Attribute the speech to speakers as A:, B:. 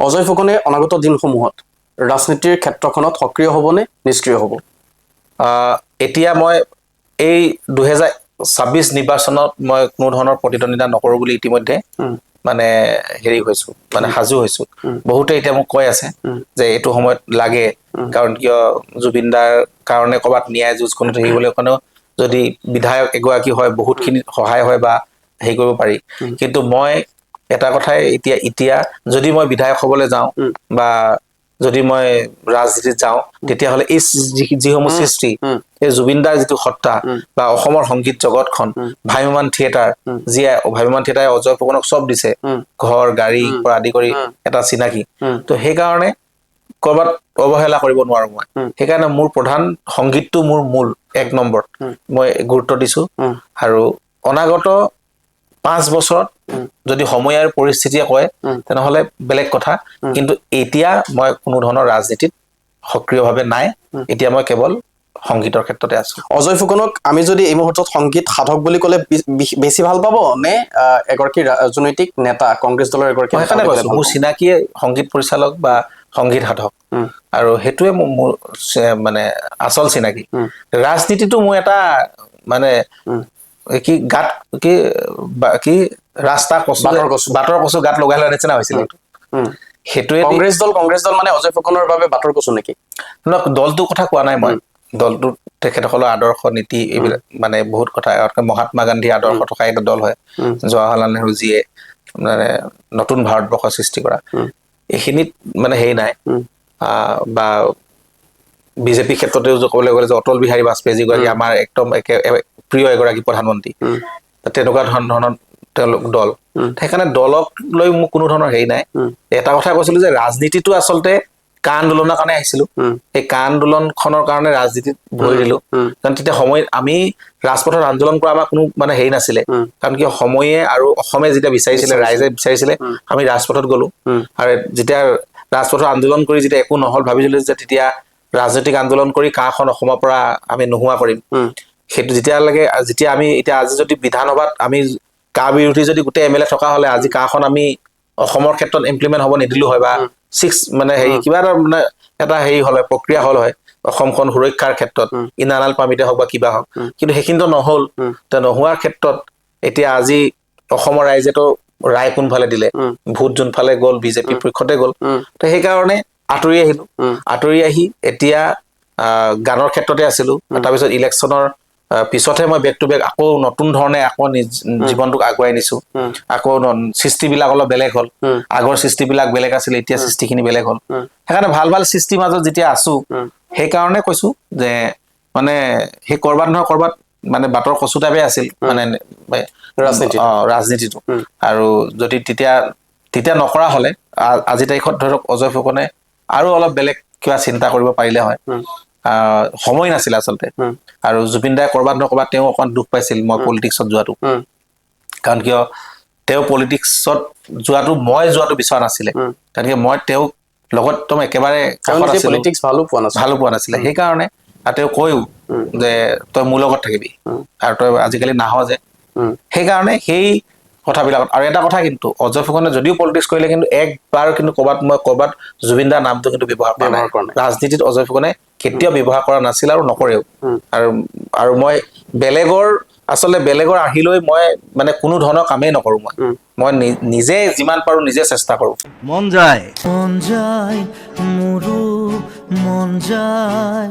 A: অজয় ফুকনে অনাগত দিনসমূহত ৰাজনীতিৰ ক্ষেত্ৰখনত সক্ৰিয় হ'বনে নিষ্ক্ৰিয় হ'ব?
B: এতিয়া মই এই 2026 নিৰ্বাচনত মই কোনো ধৰণৰ প্ৰতিদ্বন্দ্বিতা নকৰোঁ বুলি ইতিমধ্যে মানে হেৰি হৈছো, মানে সাজু হৈছো। বহুতে এতিয়া মোক কৈ আছে যে এইটো সময়ত লাগে, কাৰণ কিয় জুবিন দাৰ কাৰণে ক'ৰবাত ন্যায় যুঁজখন থাকিবলৈ কাৰণেও যদি বিধায়ক এগৰাকী হয় বহুতখিনি সহায় হয় বা হেৰি কৰিব পাৰি। কিন্তু মই এটা কথাই এতিয়া যদি মই বিধায়ক হ'বলৈ যাওঁ বা যদি মই ৰাজনীতিত যাওঁ, তেতিয়াহ'লে এই যিসমূহ সৃষ্টি, এই জুবিন দাৰ যিটো সত্তা বা অসমৰ সংগীত জগতখন, ভ্ৰাম্যমান থিয়েটাৰ, যিয়ে ভ্ৰাম্যমান থিয়েটাৰে অজয় ফুকনক চব দিছে, ঘৰ গাড়ী পৰা আদি কৰি এটা চিনাকি। তো সেইকাৰণে ক'ৰবাত অৱহেলা কৰিব নোৱাৰো মই। সেইকাৰণে মোৰ প্ৰধান সংগীতটো মোৰ মূল 1 নম্বৰ মই গুৰুত্ব দিছো। আৰু অনাগত 5 বছৰত যদি সময় আৰু পৰিস্থিতিয়ে কয় তেনেহ'লে বেলেগ কথা, কিন্তু এতিয়া মই কোনো ধৰণৰ ৰাজনীতিত সক্ৰিয়ভাৱে নাই। এতিয়া মই কেৱল সংগীতৰ ক্ষেত্ৰতে আছো।
A: অজয় ফুকনক আমি যদি এই মুহূৰ্তত সংগীত সাধক বুলি ক'লে বেছি ভাল পাব নে এগৰাকী ৰাজনৈতিক নেতা, কংগ্ৰেছ দলৰ এগৰাকী নেতা?
B: সেইকাৰণে কৈছো মোৰ চিনাকিয়ে সংগীত পৰিচালক বা সংগীত সাধক, আৰু সেইটোৱে মোৰ মানে আচল চিনাকি। ৰাজনীতিটো মোৰ এটা মানে কি গাত কি ৰাস্তা বাটৰ কচু গাত লগাই লোৱাৰ নিচিনা হৈছিলে। সেইটোৱে
A: কংগ্ৰেছ দল মানে অজয় ফুকনৰ বাবে বাটৰ কচু নেকি?
B: দলটোৰ কথা কোৱা নাই মই। দলটো তেখেতসকলৰ আদৰ্শ নীতি এইবিলাক মানে বহুত কথা, মহাত্মা গান্ধীৰ আদৰ্শ থকা এটা দল হয় জৱাহৰলাল নেহৰু জীয়ে মানে নতুন ভাৰতবৰ্ষ সৃষ্টি কৰা। এইখিনিত মানে হেৰি নাই। বা বিজেপি ক্ষেত্ৰতেও ক'বলৈ গ'লে যে অটল বিহাৰী বাজপেয়ী যিগৰাকী আমাৰ একদম প্ৰিয় এগৰাকী প্ৰধানমন্ত্ৰী, তেনেকুৱা ধৰণৰ তেওঁলোক দল। সেইকাৰণে দলক লৈ মোৰ কোনো ধৰণৰ হেৰি নাই। এটা কথা কৈছিলো যে ৰাজনীতিটো আচলতে কা আন্দোলনৰ কাৰণে আহিছিলো। সেই কা আন্দোলনখনৰ কাৰণে ৰাজনীতিত ভৰি দিলো, কাৰণ তেতিয়া সময়ত আমি ৰাজপথত আন্দোলন কৰা আমাৰ কোনো মানে হেৰি নাছিলে। কাৰণ কিয় সময়ে আৰু অসমে যেতিয়া বিচাৰিছিলে, ৰাইজে বিচাৰিছিলে, আমি ৰাজপথত গলো। আৰু যেতিয়া ৰাজপথত আন্দোলন কৰি যেতিয়া একো নহল, ভাবিছিলো যে তেতিয়া ৰাজনৈতিক আন্দোলন কৰি কাখন অসমৰ পৰা আমি নোহোৱা কৰিম। সেইটো যেতিয়া আমি এতিয়া আজি যদি বিধানসভাত আমি কা বিৰোধী যদি গোটেই MLA থকা হলে আজি কাখন আমি অসমৰ ক্ষেত্ৰত ইমপ্লিমেণ্ট হ'ব নিদিলো হয়, বা 6 মানে হেৰি কিবা এটা মানে এটা হেৰি হল হয়, প্ৰক্ৰিয়া হল হয় অসমখন সুৰক্ষাৰ ক্ষেত্ৰত, ইনাৰাল পাৰ্মিটে হওক বা কিবা হওক। কিন্তু সেইখিনিতো নহল। নোহোৱাৰ ক্ষেত্ৰত এতিয়া আজি অসমৰ ৰাইজেতো ৰায় কোনফালে দিলে, ভোট যোনফালে গ'ল বিজেপিৰ পক্ষতে গ'ল। তো সেইকাৰণে আঁতৰি আহিলো। আঁতৰি আহি এতিয়া গানৰ ক্ষেত্ৰতে আছিলো। তাৰপিছত ইলেকশ্যনৰ পিছতহে মই বেক টু বেক আকৌ নতুন ধৰণে আকৌ জীৱনটোক আগুৱাই নিছো। আকৌ সৃষ্টিবিলাক অলপ বেলেগ হ'ল। আগৰ সৃষ্টিবিলাক বেলেগ আছিলে, এতিয়া সৃষ্টিখিনি বেলেগ হ'ল। সেইকাৰণে ভাল ভাল সৃষ্টিৰ মাজত যেতিয়া আছো, সেইকাৰণে কৈছো যে মানে সেই কৰবাত নহয় কৰবাত মানে বাটৰ কচু টাইপে আছিল মানে ৰাজনীতিটো। আৰু যদি তেতিয়া নকৰা হলে আজি তাৰিখত ধৰক অজয় ফুকনে আৰু অলপ বেলেগ কিবা চিন্তা কৰিব পাৰিলে হয়। সময় নাছিলে আচলতে। আৰু জুবিন দাই কৰবাত নহয় কৰবাত তেওঁ অকণমান দুখ পাইছিল মই পলিটিক্সত যোৱাটো। কাৰণ কিয় তেওঁ পলিটিক্সত মই যোৱাটো বিচৰা নাছিলে। কাৰণ মই তেওঁক লগত একেবাৰে কাষত আছিলো, ভালো পোৱা নাছিলে। সেইকাৰণে তেওঁ কৈও যে তই মোৰ লগত থাকিবি আৰু তই আজিকালি নাহ যে। সেইকাৰণে সেই কথাবিলাকত আৰু এটা কথা, কিন্তু অজয় ফুকনে যদিও পলিটিক্স কৰিলে, কিন্তু একবাৰ কিন্তু ক'ৰবাত জুবিন দাৰ নামটো কিন্তু ব্যৱহাৰ কৰা নাই। ৰাজনীতিত অজয় ফুকনে কেতিয়াও ব্যৱহাৰ কৰা নাছিল আৰু নকৰেও। আৰু মই বেলেগৰ আৰ্হি লৈ মই মানে কোনো ধৰণৰ কামেই নকৰো। মই নিজে যিমান পাৰো নিজে চেষ্টা কৰো।
C: মন যায় মোৰো মন যায়